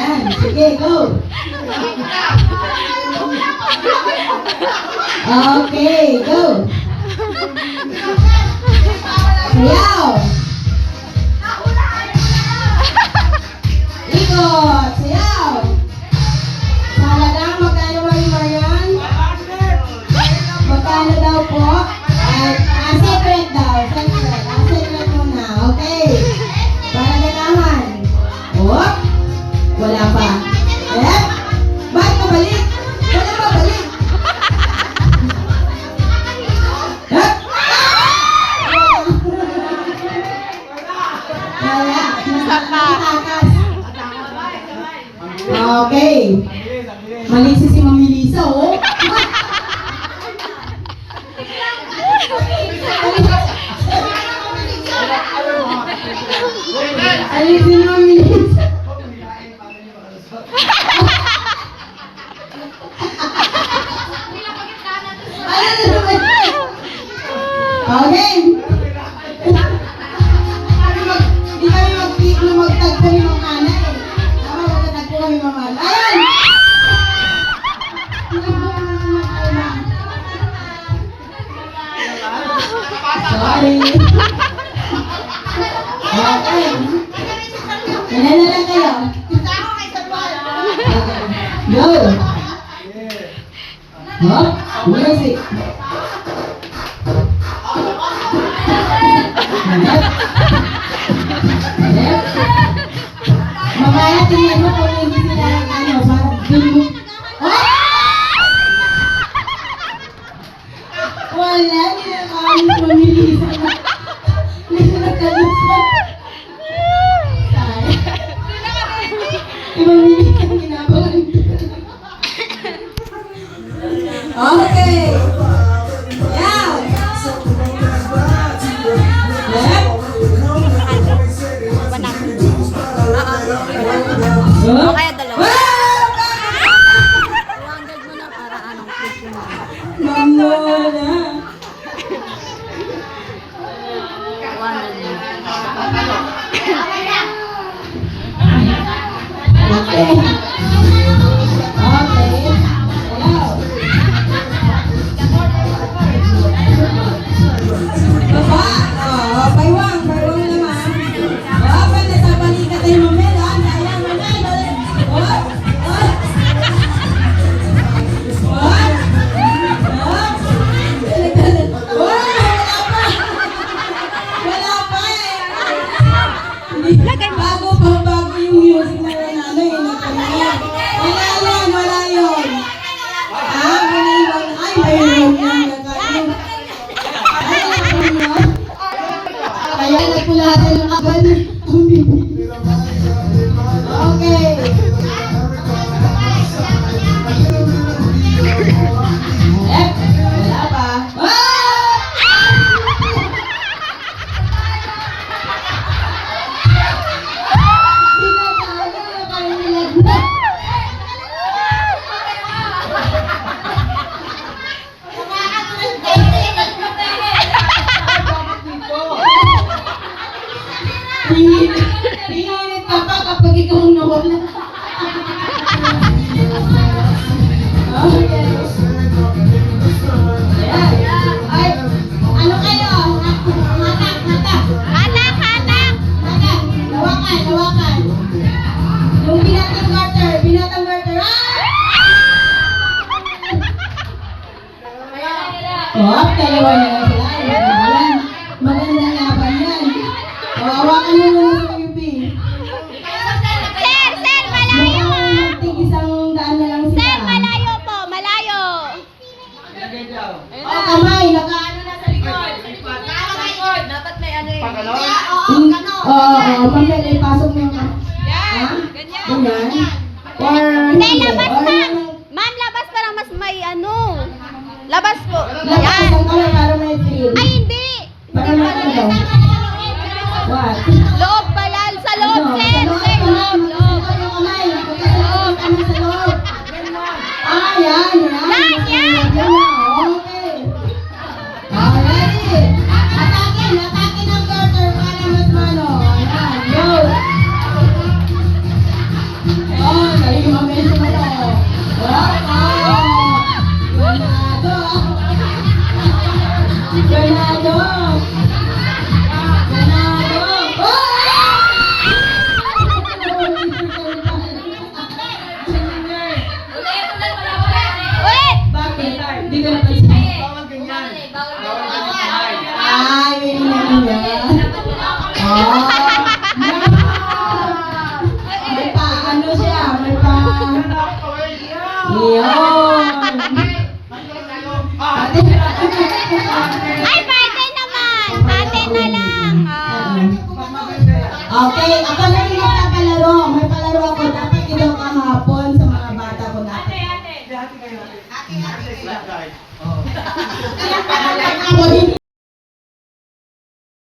Ayan. Sige, go. Okay, go. Sayaw. Ikot. Sayaw. Sa halagang magkano Marie Marian? Magkano daw po? Secret daw. Secret. Secret muna. Okay. Para ganahan. Oh. Wala pa. Eh? Ba't kabalik? Wala pa balik. Eh? Wala. Nakatakas. Okay. Malisi si Mami Lisa, oh. Alisin mo, Mami Lisa. Okay. Di kami magtagpo ni Mama Ana eh. Tama, magtagpo kami Mama Ana. Ayan! Sorry. Okay. Ilan na lang kayo? Go! Hop! Music! Mamaya tingnan mo kung hindi sila ng ano, parang bilbo. Oh! Wala, hindi na kami mamili sa hindi na nagkalusot. Sorry. Mamili sa ginabawan. Okay. Yeah. O kaya dalawa. 200 mo na para anong click mo. Mamona. 200 mo. Okay. Okay. Hello. Baba. Oh, paywang naman. Oh, pwede sa balikat ay mamel, ha? Sayang, mamel. Oh, oh. Bago yung music na yun, ano yun, nagkamayan. Wala yun. Ah, mayroon. Ay, mayroon yan. Ay, mayroon yun. Kaya nagpulatan yung kaban. Okay. Wala pa. Pinginit ka pa kapag ikaw ang nawala. Okay. Ayan. Ay, ano kayo? Hatak. Hatak! Lawakan. Yung binatang garter. Oh, dalawa na lang sila. Maganda nga ba yan? Hawakan mo muna sa UP. Sir, malayo ha! Mukhang isang daan na lang sila. Sir, malayo po, malayo! Oh, kamay, nakaano na sa likod. Dapat may ano yun. Oo, pambel, ipasok mo yung... Ha? Ganyan? Or... Hindi, labas na! Ma'am, labas para mas may ano. Labas po. Labas Yan. ang kamay para may feel. Ay, hindi! Para may feel. What? Loob pala. Sa loob, Ano? sir. Sa Sir, loob. loob. Sa loob. Kamay. Loob. Ano sa loob? Ah, yan. Yan. Okay. Alright. Atake ang garter para mas mano. Ayan. Go. Yun. Ate. Ay, pwede naman. Pati na lang. Okay, ako na rin magpapalaro. May palaro ako. Dapat ito kahapon sa mga bata ko na. Ate.